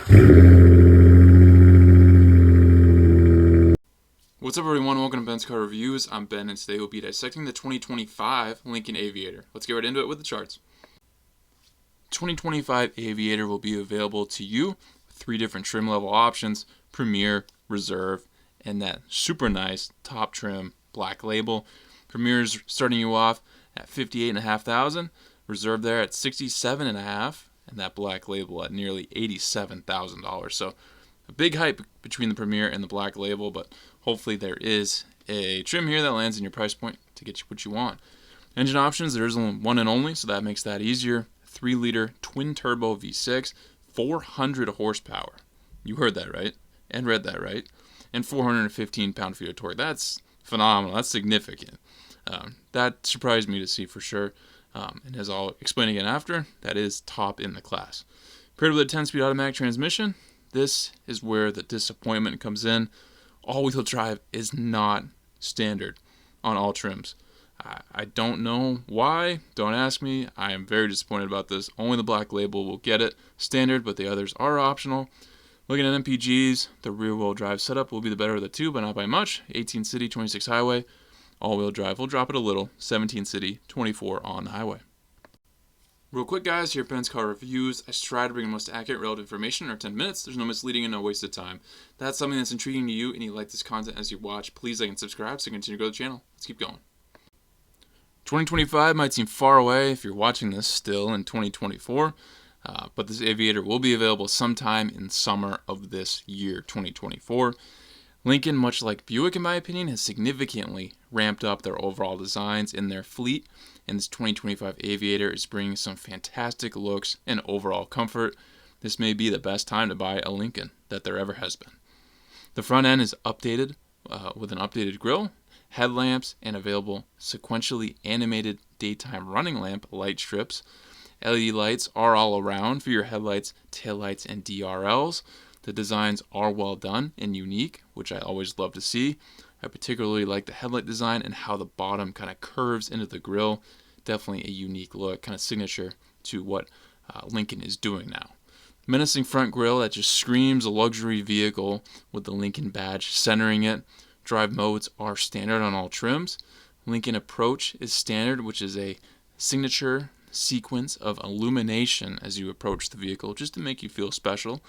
What's up, everyone? Welcome to Ben's Car Reviews. I'm Ben, and today we'll be dissecting the 2025 Lincoln Aviator. Let's get right into it with the charts. 2025 Aviator will be available to you with 3 different trim level options: Premier, Reserve, and that super nice top trim black label. Premier is starting you off at $58,500, Reserve there at $67,500, and that black label at nearly $87,000. So a big hype between the Premier and the black label, but hopefully there is a trim here that lands in your price point to get you what you want. Engine options, there is only one and only, so that makes that easier. 3-liter twin-turbo V6, 400 horsepower. You heard that right, and read that right. And 415 pound-feet of torque. That's phenomenal. That's significant. That surprised me to see for sure. And as I'll explain again after, that is top in the class. Paired with a 10-speed automatic transmission, this is where the disappointment comes in. All-wheel drive is not standard on all trims. I don't know why. Don't ask me. I am very disappointed about this. Only the black label will get it standard, but the others are optional. Looking at MPGs, the rear-wheel drive setup will be the better of the two, but not by much. 18 city, 26 highway. All-wheel drive will drop it a little. 17 city, 24 on the highway. Real quick, guys, here at Ben's Car Reviews, I strive to bring the most accurate, relevant information in our 10 minutes. There's no misleading and no waste of time. If that's something that's intriguing to you and you like this content as you watch, please like and subscribe so you continue to grow the channel. Let's keep going. 2025 might seem far away if you're watching this still in 2024, but this Aviator will be available sometime in summer of this year, 2024. Lincoln, much like Buick in my opinion, has significantly ramped up their overall designs in their fleet, and this 2025 Aviator is bringing some fantastic looks and overall comfort. This may be the best time to buy a Lincoln that there ever has been. The front end is updated with an updated grille, headlamps, and available sequentially animated daytime running lamp light strips. LED lights are all around for your headlights, taillights, and DRLs. The designs are well done and unique, which I always love to see. I particularly like the headlight design and how the bottom kind of curves into the grille. Definitely a unique look, kind of signature to what Lincoln is doing now. Menacing front grille that just screams a luxury vehicle with the Lincoln badge centering it. Drive modes are standard on all trims. Lincoln Approach is standard, which is a signature sequence of illumination as you approach the vehicle, just to make you feel special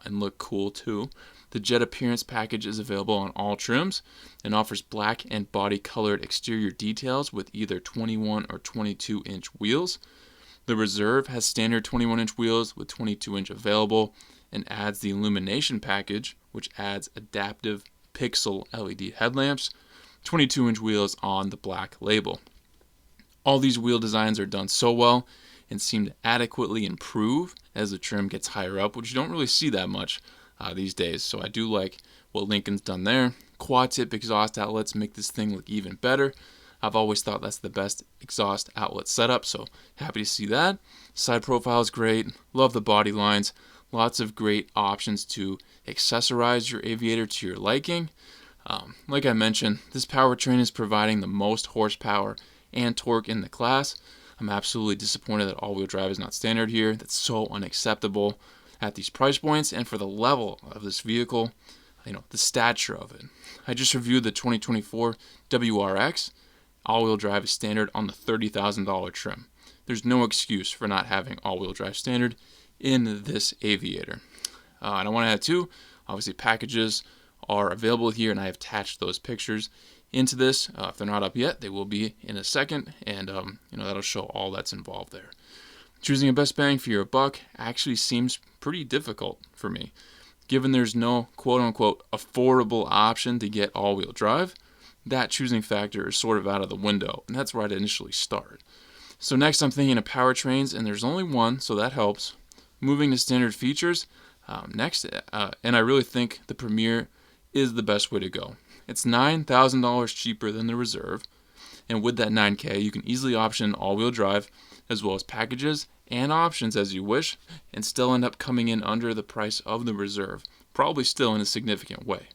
and look cool too. The Jet Appearance package is available on all trims and offers black and body colored exterior details with either 21 or 22 inch wheels. The Reserve has standard 21 inch wheels with 22 inch available and adds the illumination package, which adds adaptive pixel LED headlamps, 22 inch wheels on the black label. All these wheel designs are done so well and seem to adequately improve as the trim gets higher up, which you don't really see that much these days. So I do like what Lincoln's done there. Quad tip exhaust outlets make this thing look even better. I've always thought that's the best exhaust outlet setup, so happy to see that. Side profile is great. Love the body lines. Lots of great options to accessorize your Aviator to your liking. Like I mentioned, this powertrain is providing the most horsepower and torque in the class. I'm absolutely disappointed that all-wheel drive is not standard here. That's so unacceptable at these price points and for the level of this vehicle, the stature of it. I just reviewed the 2024 WRX. All-wheel drive is standard on the $30,000 trim. There's no excuse for not having all-wheel drive standard in this Aviator. And I want to add too, obviously packages are available here, and I have attached those pictures into this. If they're not up yet, they will be in a second, and that'll show all that's involved there. Choosing a best bang for your buck actually seems pretty difficult for me, given there's no quote-unquote affordable option to get all-wheel drive. That choosing factor is sort of out of the window, and that's where I'd initially start. So next I'm thinking of powertrains, and there's only one, so that helps. Moving to standard features, next, and I really think the Premier is the best way to go. It's $9,000 cheaper than the Reserve, and with that $9K, you can easily option all-wheel drive, as well as packages and options as you wish, and still end up coming in under the price of the Reserve, probably still in a significant way.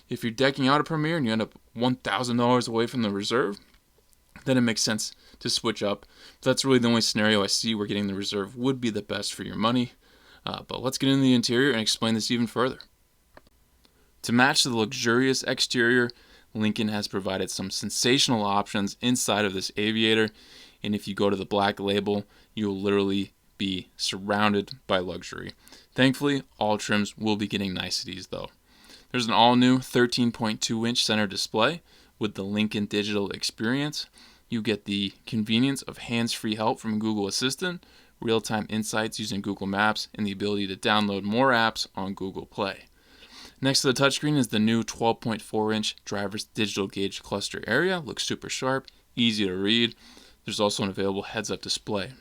If you're decking out a Premier and you end up $1,000 away from the Reserve, then it makes sense to switch up. That's really the only scenario I see where getting the Reserve would be the best for your money. But let's get into the interior and explain this even further. To match the luxurious exterior, Lincoln has provided some sensational options inside of this Aviator, and if you go to the Black Label, you'll literally be surrounded by luxury. Thankfully, all trims will be getting niceties though. There's an all-new 13.2-inch center display with the Lincoln Digital Experience. You get the convenience of hands-free help from Google Assistant, real-time insights using Google Maps, and the ability to download more apps on Google Play. Next to the touchscreen is the new 12.4-inch driver's digital gauge cluster area. Looks super sharp, easy to read. There's also an available heads-up display.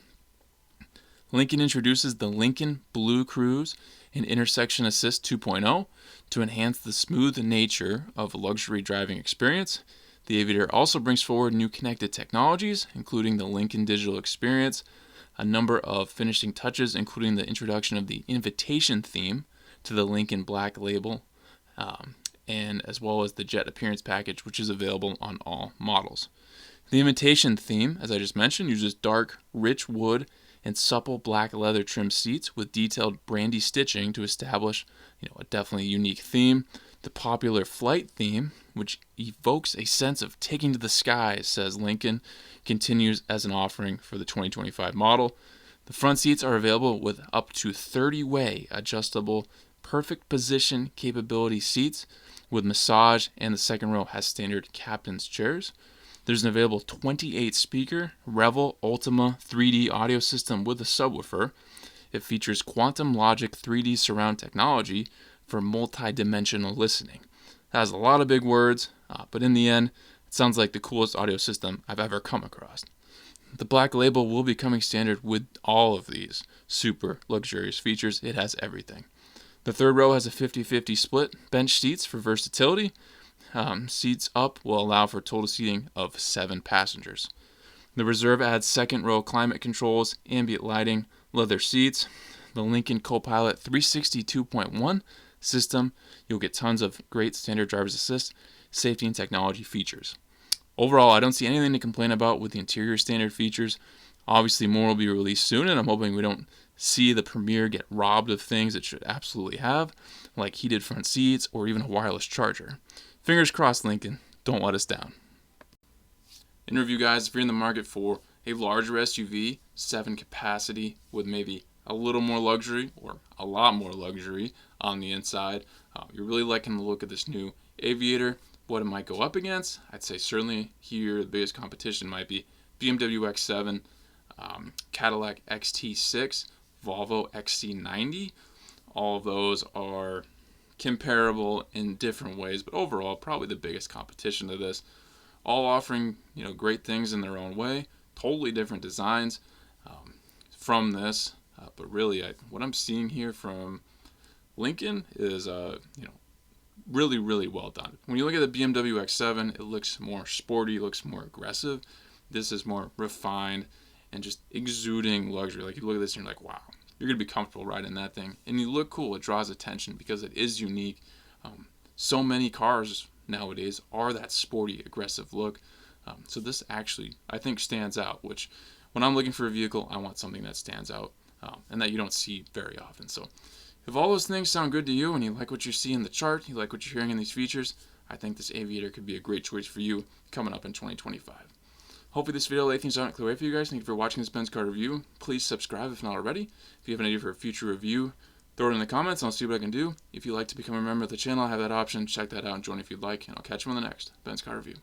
Lincoln introduces the Lincoln Blue Cruise and Intersection Assist 2.0 to enhance the smooth nature of a luxury driving experience. The Aviator also brings forward new connected technologies, including the Lincoln Digital Experience, a number of finishing touches, including the introduction of the invitation theme to the Lincoln Black Label, and as well as the Jet Appearance package, which is available on all models. The invitation theme, as I just mentioned, uses dark, rich wood and supple black leather trim seats with detailed brandy stitching to establish, a definitely unique theme. The popular flight theme, which evokes a sense of taking to the skies, says Lincoln, continues as an offering for the 2025 model. The front seats are available with up to 30-way adjustable perfect position capability seats with massage, and the second row has standard captain's chairs. There's an available 28-speaker Revel Ultima 3D audio system with a subwoofer. It features Quantum Logic 3D surround technology for multi-dimensional listening. That has a lot of big words, but in the end, it sounds like the coolest audio system I've ever come across. The Black Label will be coming standard with all of these super luxurious features. It has everything. The third row has a 50-50 split bench seats for versatility. Seats up will allow for total seating of 7 passengers. The Reserve adds second row climate controls, ambient lighting, leather seats. The Lincoln Copilot 360 2.1 system, you'll get tons of great standard driver's assist, safety, and technology features. Overall, I don't see anything to complain about with the interior standard features. Obviously, more will be released soon, and I'm hoping we don't see the Premier get robbed of things it should absolutely have, like heated front seats or even a wireless charger. Fingers crossed, Lincoln. Don't let us down. In review, guys, if you're in the market for a larger SUV, 7 capacity with maybe a little more luxury or a lot more luxury on the inside, you're really liking the look of this new Aviator. What it might go up against, I'd say certainly here the biggest competition might be BMW X7, Cadillac XT6, Volvo XC90. All of those are comparable in different ways, but overall probably the biggest competition to this. All offering great things in their own way, totally different designs from this, but really what I'm seeing here from Lincoln is really, really well done. When you look at the BMW X7, it looks more sporty, looks more aggressive. This is more refined and just exuding luxury. Like you look at this and you're like, wow, you're going to be comfortable riding that thing. And you look cool. It draws attention because it is unique. So many cars nowadays are that sporty, aggressive look. So this actually, I think, stands out, which when I'm looking for a vehicle, I want something that stands out and that you don't see very often. So if all those things sound good to you and you like what you see in the chart, you like what you're hearing in these features, I think this Aviator could be a great choice for you coming up in 2025. Hopefully this video laid things out and clear way for you guys. Thank you for watching this Benz car review. Please subscribe if not already. If you have an idea for a future review, throw it in the comments and I'll see what I can do. If you'd like to become a member of the channel, I have that option. Check that out and join if you'd like, and I'll catch you on the next Benz car review.